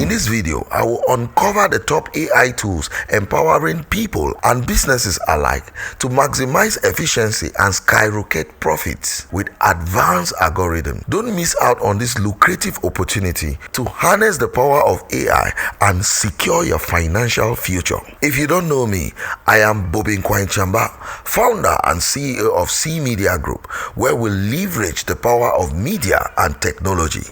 In this video, I will uncover the top AI tools empowering people and businesses alike to maximize efficiency and skyrocket profits with advanced algorithms. Don't miss out on this lucrative opportunity to harness the power of AI and secure your financial future. If you don't know me, I am Bobe Nkwain Chiambah, founder and CEO of C Media Group, where we leverage the power of media and technology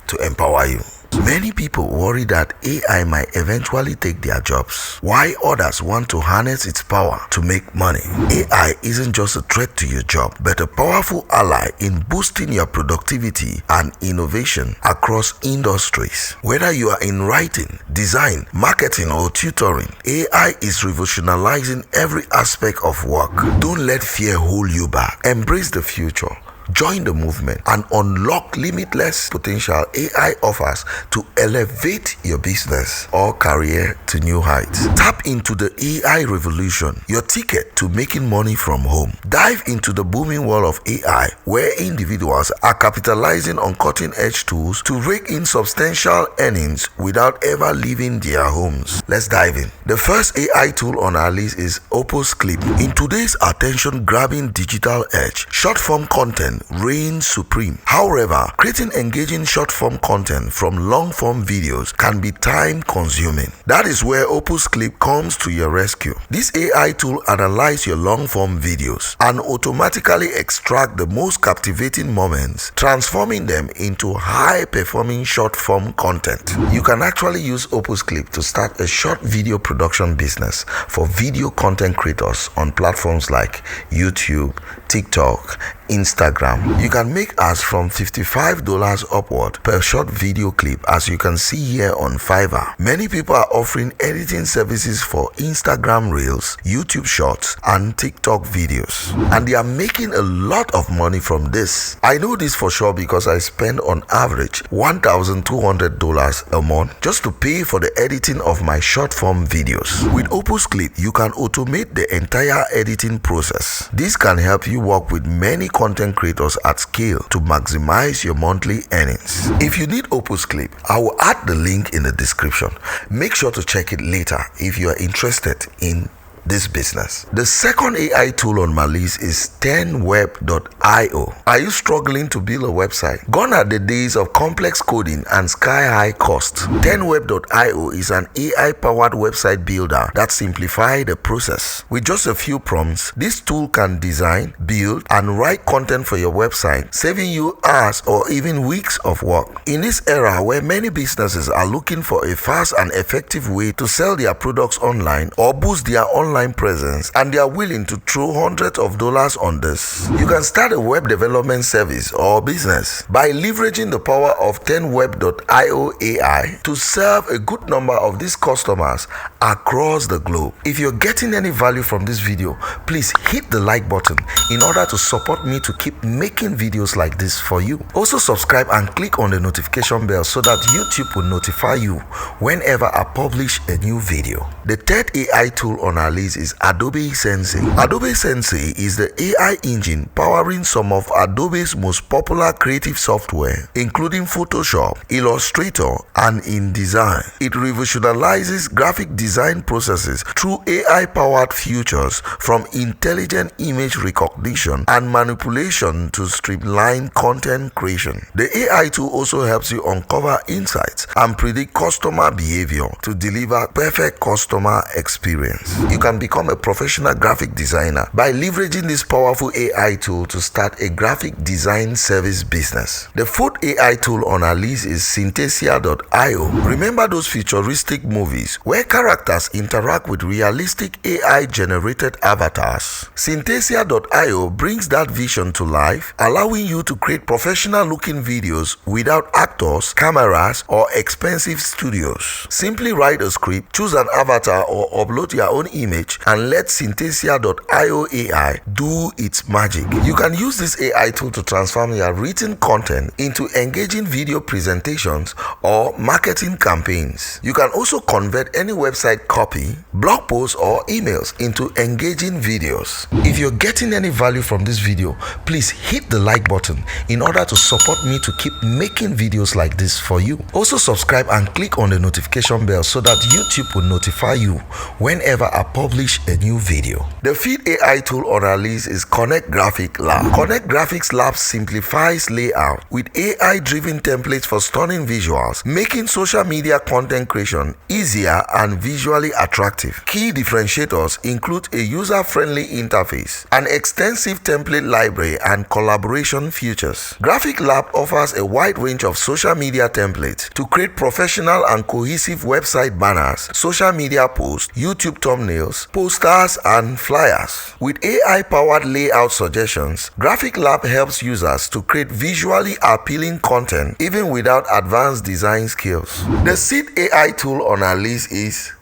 to empower you. Many people worry that AI might eventually take their jobs, while others want to harness its power to make money. AI isn't just a threat to your job, but a powerful ally in boosting your productivity and innovation across industries. Whether you are in writing, design, marketing, or tutoring, AI is revolutionizing every aspect of work. Don't let fear hold you back. Embrace the future. Join the movement and unlock limitless potential AI offers to elevate your business or career to new heights. Tap into the AI revolution, your ticket to making money from home. Dive into the booming world of AI, where individuals are capitalizing on cutting-edge tools to rake in substantial earnings without ever leaving their homes. Let's dive in. The first AI tool on our list is Opus Clip. In today's attention-grabbing digital age, short-form content reigns supreme. However, creating engaging short-form content from long-form videos can be time-consuming. That is where Opus Clip comes to your rescue. This AI tool analyzes your long-form videos and automatically extracts the most captivating moments, transforming them into high-performing short-form content. You can actually use Opus Clip to start a short video production business for video content creators on platforms like YouTube, TikTok, Instagram. You can make as from $55 upward per short video clip, as you can see here on Fiverr. Many people are offering editing services for Instagram Reels, YouTube Shorts, and TikTok videos, and they are making a lot of money from this. I know this for sure because I spend on average $1,200 a month just to pay for the editing of my short form videos. With Opus Clip, you can automate the entire editing process. This can help you work with many content creators at scale to maximize your monthly earnings. If you need Opus Clip, I will add the link in the description. Make sure to check it later if you are interested in this business. The second AI tool on my list is 10web.io. Are you struggling to build a website? Gone are the days of complex coding and sky-high costs. 10web.io is an AI-powered website builder that simplifies the process. With just a few prompts, this tool can design, build, and write content for your website, saving you hours or even weeks of work. In this era where many businesses are looking for a fast and effective way to sell their products online or boost their online presence, and they are willing to throw hundreds of dollars on this, you can start a web development service or business by leveraging the power of 10web.io AI to serve a good number of these customers across the globe. If you're getting any value from this video, please hit the like button in order to support me to keep making videos like this for you. Also subscribe and click on the notification bell so that YouTube will notify you whenever I publish a new video. The third AI tool on our list is Adobe Sensei. Adobe Sensei is the AI engine powering some of Adobe's most popular creative software, including Photoshop, Illustrator, and InDesign. It revolutionizes graphic design processes through AI-powered features, from intelligent image recognition and manipulation to streamlined content creation. The AI tool also helps you uncover insights and predict customer behavior to deliver perfect customer experience. You can become a professional graphic designer by leveraging this powerful AI tool to start a graphic design service business. The fourth AI tool on our list is Synthesia.io. Remember those futuristic movies where characters interact with realistic AI-generated avatars? Synthesia.io brings that vision to life, allowing you to create professional-looking videos without actors, cameras, or expensive studios. Simply write a script, choose an avatar, or upload your own image leverage and let Synthesia.io AI do its magic. You can use this AI tool to transform your written content into engaging video presentations or marketing campaigns. You can also convert any website copy, blog posts, or emails into engaging videos. If you're getting any value from this video, please hit the like button in order to support me to keep making videos like this for you. Also subscribe and click on the notification bell so that YouTube will notify you whenever I publish a new video. The feed AI tool on our list is Connect Graphic Lab. Connect Graphics Lab simplifies layout with AI-driven templates for stunning visuals, making social media content creation easier and visually attractive. Key differentiators include a user-friendly interface, an extensive template library, and collaboration features. Graphic Lab offers a wide range of social media templates to create professional and cohesive website banners, social media posts, YouTube thumbnails, posters, and flyers. With AI-powered layout suggestions, Graphic Lab helps users to create visually appealing content even without advanced design skills. The seed AI tool on our list is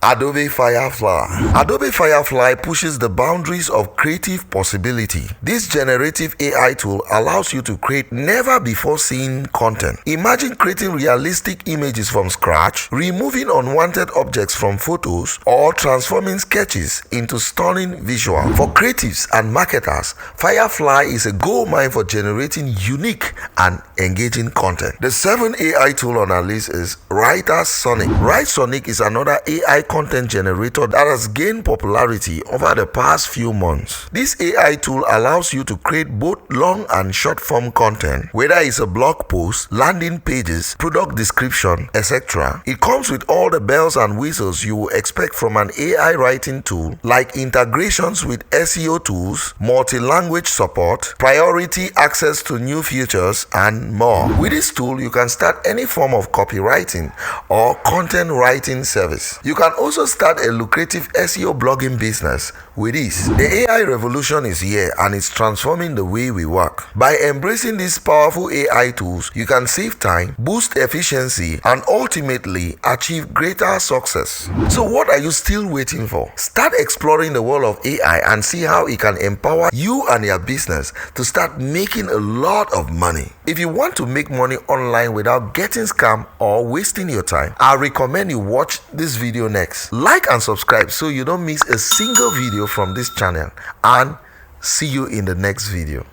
Adobe Firefly. Adobe Firefly pushes the boundaries of creative possibility. This generative AI tool allows you to create never-before-seen content. Imagine creating realistic images from scratch, removing unwanted objects from photos, or transforming sketches into stunning visuals. For creatives and marketers, Firefly is a goldmine for generating unique and engaging content. The 7th AI tool on our list is Writer Sonic. Write Sonic is another AI content generator that has gained popularity over the past few months. This AI tool allows you to create both long and short form content, whether it's a blog post, landing pages, product description, etc. It comes with all the bells and whistles you will expect from an AI writing tool, like integrations with SEO tools, multi-language support, priority access to new features, and more. With this tool, you can start any form of copywriting or content writing service. You can also start a lucrative SEO blogging business with this. The AI revolution is here and it's transforming the way we work. By embracing these powerful AI tools, you can save time, boost efficiency, and ultimately achieve greater success. So what are you still waiting for? Start exploring the world of AI and see how it can empower you and your business to start making a lot of money. If you want to make money online without getting scammed or wasting your time, I recommend you watch this video next. Like and subscribe so you don't miss a single video from this channel, and see you in the next video.